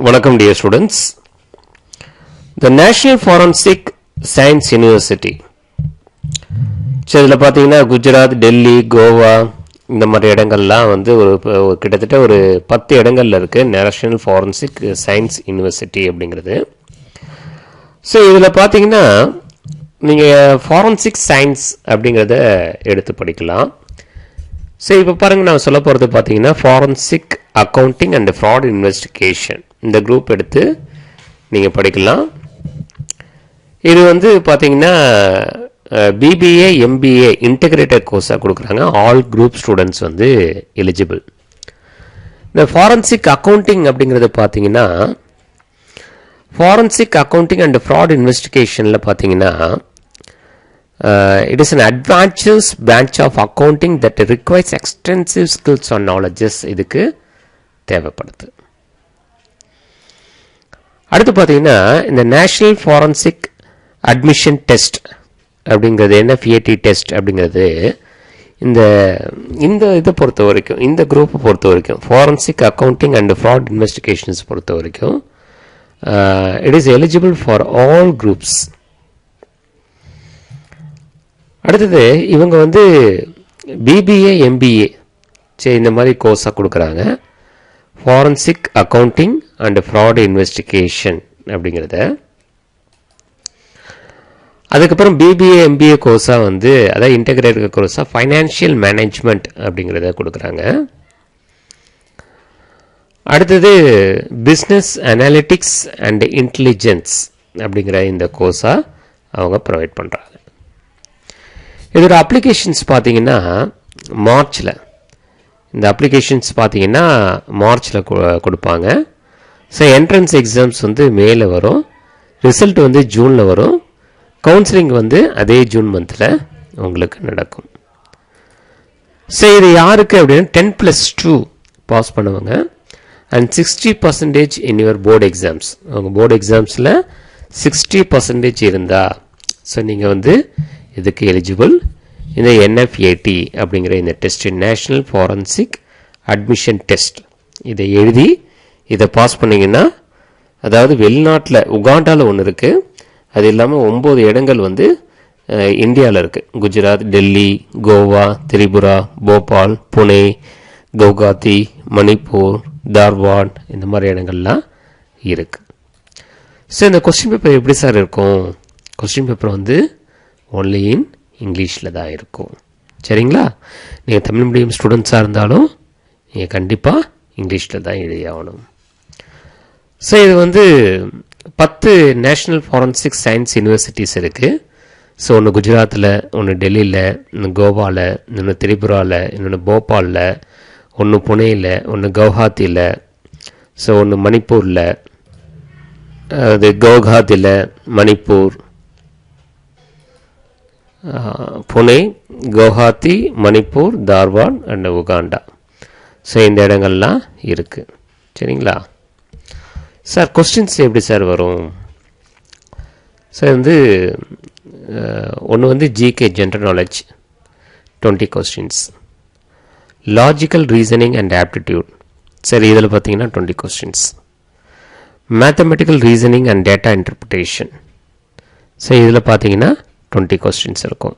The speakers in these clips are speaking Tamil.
வணக்கம் dear students. The National Forensic Science University. இதில் பார்த்தீங்கன்னா குஜராத், டெல்லி, கோவா இந்த மாதிரி இடங்கள்லாம் வந்து கிட்டத்தட்ட ஒரு 10 இடங்கள்ல இருக்கு நேஷனல் ஃபாரன்சிக் சயின்ஸ் யூனிவர்சிட்டி அப்படிங்கிறது. ஸோ இதில் பார்த்தீங்கன்னா நீங்கள் ஃபாரன்சிக் சயின்ஸ் அப்படிங்கிறத எடுத்து படிக்கலாம். ஸோ இப்போ பாருங்கள், நான் சொல்ல போகிறது பார்த்தீங்கன்னா forensic accounting and fraud investigation இந்த குரூப் எடுத்து நீங்கள் படிக்கலாம். இது வந்து பார்த்தீங்கன்னா பிபிஏ எம்பிஏ இன்டகிரேட்டட் கோர்ஸாக கொடுக்குறாங்க. ஆல் குரூப் ஸ்டூடெண்ட்ஸ் வந்து எலிஜிபிள். இந்த ஃபாரன்சிக் அக்கௌண்டிங் அப்படிங்கிறது பார்த்தீங்கன்னா ஃபாரன்சிக் அக்கௌண்டிங் அண்ட் ஃப்ராட் இன்வெஸ்டிகேஷனில் பார்த்தீங்கன்னா it is an advanced branch of accounting that requires extensive skills and knowledges இதுக்கு தேவைப்படுது. அடுத்து பார்த்தீங்கன்னா இந்த நேஷனல் ஃபாரன்சிக் அட்மிஷன் டெஸ்ட் அப்படிங்கிறது NFAT டெஸ்ட் அப்படிங்கிறது இந்த இதை பொறுத்த வரைக்கும், இந்த குரூப்பை பொறுத்த வரைக்கும், forensic accounting and fraud investigations பொறுத்த வரைக்கும் it is eligible for all groups. அடுத்தது இவங்க வந்து பிபிஏ எம்பிஏ இந்த மாதிரி கோர்ஸாக கொடுக்குறாங்க. Forensic accounting and fraud investigation அப்படிங்கிறத. அதுக்கப்புறம் பிபிஏ எம்பிஏ கோர்ஸாக வந்து அதாவது இன்டகிரேட்டட் கோர்ஸாக ஃபைனான்ஷியல் மேனேஜ்மெண்ட் அப்படிங்கிறத கொடுக்குறாங்க. அடுத்தது பிஸ்னஸ் அனாலிட்டிக்ஸ் அண்ட் இன்டெலிஜென்ஸ் அப்படிங்கிற இந்த கோர்ஸாக அவங்க ப்ரொவைட் பண்ணுறாங்க. இதோட அப்ளிகேஷன்ஸ் பார்த்தீங்கன்னா மார்ச்சில், இந்த அப்ளிகேஷன்ஸ் பார்த்தீங்கன்னா மார்ச்சில் கொடுப்பாங்க. ஸோ என்ட்ரன்ஸ் எக்ஸாம்ஸ் வந்து மேல வரும், ரிசல்ட் வந்து ஜூனில் வரும், கவுன்சிலிங் வந்து அதே ஜூன் மந்தில் உங்களுக்கு நடக்கும். ஸோ இது யாருக்கு அப்படின்னா 10+2 பாஸ் பண்ணுவாங்க and 60% in your board exams. அவங்க போர்டு எக்ஸாம்ஸில் 60% இருந்தா ஸோ நீங்கள் வந்து இதுக்கு எலிஜிபிள். இந்த NFAT அப்படிங்கிற இந்த test, national forensic admission test, இதை எழுதி இதை பாஸ் பண்ணிங்கன்னா, அதாவது வெளிநாட்டில் உகாண்டாவில் ஒன்று இருக்குது, அது இல்லாமல் 9 இடங்கள் வந்து இந்தியாவில் இருக்குது. குஜராத், டெல்லி, கோவா, திரிபுரா, போபால், புனே, கவுகாத்தி, மணிப்பூர், தார்வாட் இந்த மாதிரி இடங்கள்லாம் இருக்குது. ஸோ இந்த கொஸ்டின் பேப்பர் எப்படி சார் இருக்கும்? கொஸ்டின் பேப்பர் வந்து ஒன்லி இன் இங்கிலீஷில் தான் இருக்கும். சரிங்களா? நீங்கள் தமிழ் மீடியம் ஸ்டூடெண்ட்ஸாக இருந்தாலும் நீங்கள் கண்டிப்பாக இங்கிலீஷில் தான் எழுதி ஆகணும். ஸோ இது வந்து 10 நேஷ்னல் ஃபாரன்சிக் சயின்ஸ் யூனிவர்சிட்டிஸ் இருக்குது. ஸோ ஒன்று குஜராத்தில், ஒன்று டெல்லியில், ஒன்று கோவாவில், இன்னொன்று திரிபுராவில், இன்னொன்று போபாலில், ஒன்று புனேயில், ஒன்று கவுஹாத்தியில், ஸோ ஒன்று மணிப்பூரில், அது கவுஹாத்தியில், Manipur, Pune, Guwahati, Manipur, Dharwad and Uganda. So இந்த இடங்கள்லாம் இருக்குது. சரிங்களா சார்? கொஸ்டின்ஸ் எப்படி சார் வரும்? சார் வந்து ஒன்று வந்து GK general knowledge 20 questions, logical reasoning and aptitude. சரி, இதில் பார்த்தீங்கன்னா 20 questions, mathematical reasoning and data interpretation. So இதில் பார்த்தீங்கன்னா 20 கொஸ்டின்ஸ் இருக்கும்.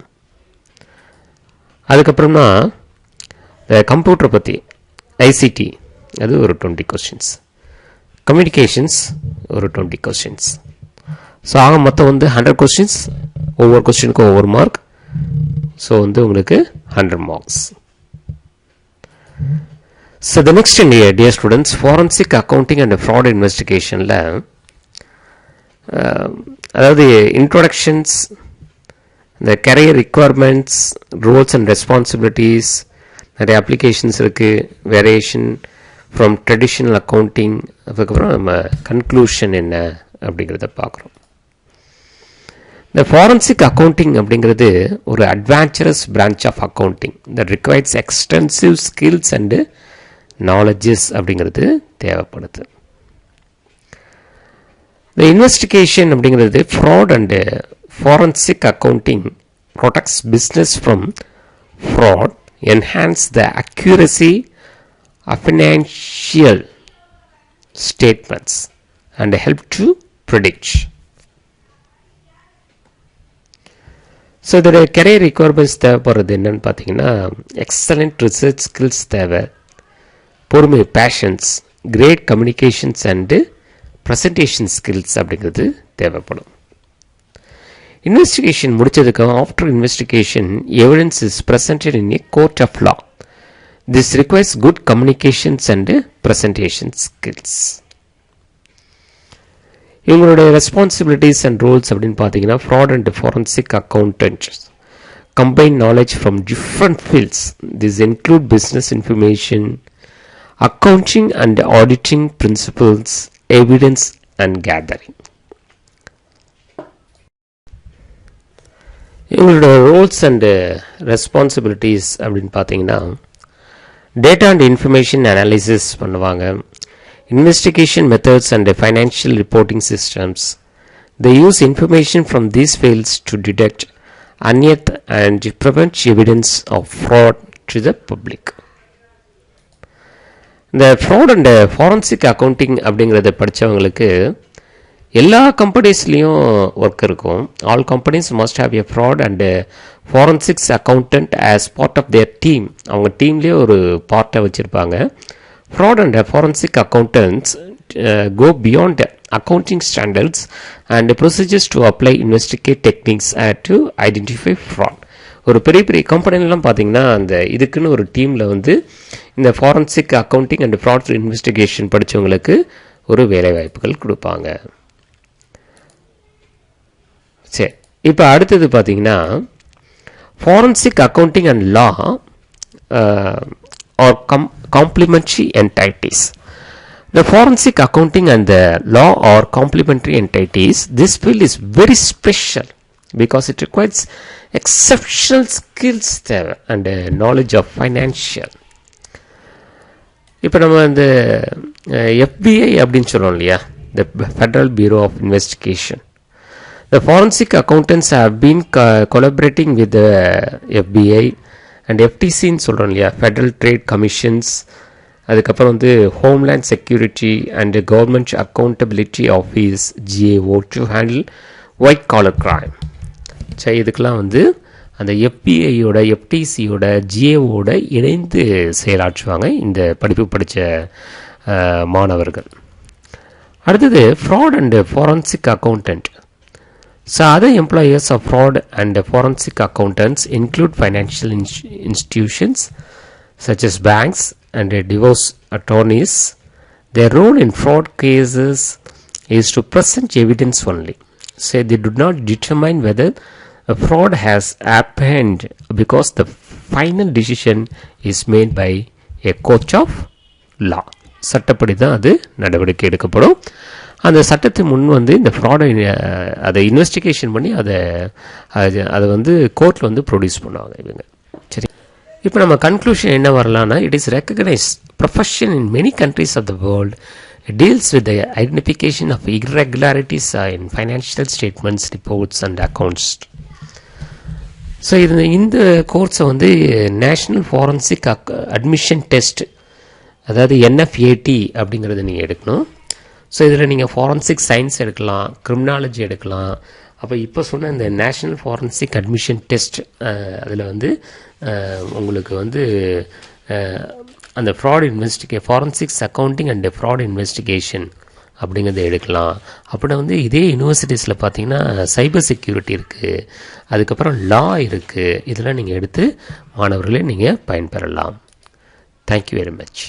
அதுக்கப்புறம்னா கம்ப்யூட்டரை பற்றி ICT அது ஒரு 20 கொஸ்டின்ஸ், கம்யூனிகேஷன்ஸ் ஒரு 20 கொஸ்டின்ஸ். ஸோ ஆக மொத்தம் வந்து 100 கொஸ்டின்ஸ், ஒவ்வொரு கொஸ்டினுக்கும் ஒவ்வொரு மார்க். ஸோ வந்து உங்களுக்கு 100 marks. So the next dear students, forensic accounting and fraud இன்வெஸ்டிகேஷனில் அதாவது இன்ட்ரோடக்ஷன்ஸ், இந்த career requirements, roles and responsibilities, நிறைய அப்ளிகேஷன்ஸ் இருக்குது, வேரியேஷன் ஃப்ரம் ட்ரெடிஷ்னல் அக்கௌண்டிங், அதுக்கப்புறம் நம்ம கன்க்ளூஷன் என்ன அப்படிங்கிறத பார்க்குறோம். இந்த ஃபாரன்சிக் அக்கௌண்டிங் அப்படிங்கிறது ஒரு adventurous branch of accounting that requires extensive skills and knowledges அப்படிங்கிறது தேவைப்படுது. இந்த இன்வெஸ்டிகேஷன் அப்படிங்கிறது fraud and forensic accounting protects business from fraud, enhance the accuracy of financial statements and help to predict. So இதோட கரியர் ரிக்வயர்மெண்ட்ஸ் தேவைப்படுறது என்னன்னு பார்த்தீங்கன்னா எக்ஸலண்ட் ரிசர்ச் ஸ்கில்ஸ் தேவை, பொறுமை patience, great communications and presentation skills அப்படிங்கிறது தேவைப்படும். இன்வெஸ்டிகேஷன் முடிச்சதுக்கு after investigation evidence is presented in a court of law. This requires good communications and presentation skills. இவங்களுடைய ரெஸ்பான்சிபிலிட்டிஸ் அண்ட் ரோல்ஸ் அப்படின்னு பார்த்தீங்கன்னா fraud and forensic accountants combine knowledge from different fields. These include business information, accounting and auditing principles, evidence and gathering. இவங்களோட ரோல்ஸ் அண்ட் ரெஸ்பான்சிபிலிட்டிஸ் அப்படின்னு பார்த்தீங்கன்னா டேட்டா அண்ட் இன்ஃபர்மேஷன் அனாலிசிஸ் பண்ணுவாங்க, investigation methods and financial reporting systems. They use information from these fields to detect unearth and prevent evidence of fraud to the public. இந்த ஃப்ராட் அண்ட் ஃபாரன்சிக் அக்கௌண்டிங் அப்படிங்கிறத படித்தவங்களுக்கு எல்லா கம்பெனிஸ்லேயும் ஒர்க் இருக்கும். All companies must have a fraud and forensics accountant as part of their team. அவங்க டீம்லேயே ஒரு பார்ட்டை வச்சுருப்பாங்க. Fraud and forensic accountants go beyond accounting standards and procedures to apply investigate techniques to identify fraud. ஒரு பெரிய பெரிய கம்பெனிலாம் பார்த்தீங்கன்னா அந்த இதுக்குன்னு ஒரு டீமில் வந்து இந்த forensic accounting and fraud investigation படித்தவங்களுக்கு ஒரு வேலை வாய்ப்புகள் கொடுப்பாங்க. சரி, இப்போ அடுத்தது பார்த்தீங்கன்னா forensic accounting and law or complementary entities. The forensic accounting and the law are complementary entities. This field is very special because it requires exceptional skills and knowledge of financial. இப்போ நம்ம இந்த FBI அப்படின்னு சொல்கிறோம் இல்லையா, the Federal Bureau of Investigation. The forensic accountants have been collaborating with the FBI and எஃப்டிசின்னு சொல்கிறோம் இல்லையா, ஃபெட்ரல் ட்ரேட் கமிஷன்ஸ், அதுக்கப்புறம் வந்து homeland security and government accountability office GAO to handle white collar crime. சரி, இதுக்கெல்லாம் வந்து அந்த எஃபிஐயோட எஃப்டிசியோட GAOட இணைந்து செயலாற்றுவாங்க இந்த படிப்பு படித்த மாணவர்கள். அடுத்தது fraud and forensic accountant. So other employers of fraud and forensic accountants include financial institutions such as banks and divorce attorneys. Their role in fraud cases is to present evidence only. So they do not determine whether a fraud has happened because the final decision is made by a court of law. சட்டப்படி தான் அது நடவடிக்கை எடுக்கப்படும். அந்த சட்டத்தை முன் வந்து இந்த ஃப்ராடை அதை இன்வெஸ்டிகேஷன் பண்ணி அதை வந்து கோர்ட்டில் வந்து ப்ரொடியூஸ் பண்ணுவாங்க இவங்க. சரி, இப்போ நம்ம கன்க்ளூஷன் என்ன வரலான்னா, it is recognised profession in many countries of the world. It deals with the identification of irregularities in financial statements, reports and accounts. So இந்த கோர்ஸை வந்து நேஷ்னல் ஃபாரன்சிக் அட்மிஷன் டெஸ்ட், அதாவது NFAT அப்படிங்கிறத நீங்கள் எடுக்கணும். ஸோ இதில் நீங்கள் ஃபாரன்சிக் சயின்ஸ் எடுக்கலாம், கிரிமினாலஜி எடுக்கலாம். அப்போ இப்போ சொன்ன இந்த நேஷ்னல் ஃபாரன்சிக் அட்மிஷன் டெஸ்ட் அதில் வந்து உங்களுக்கு வந்து அந்த forensics accounting and fraud investigation அப்படிங்கிறத எடுக்கலாம். அப்படின்னா வந்து இதே யூனிவர்சிட்டிஸில் பார்த்தீங்கன்னா சைபர் செக்யூரிட்டி இருக்குது, அதுக்கப்புறம் லா இருக்குது. இதெல்லாம் நீங்கள் எடுத்து மாணவர்களே நீங்கள் பயன்பெறலாம். Thank you very much.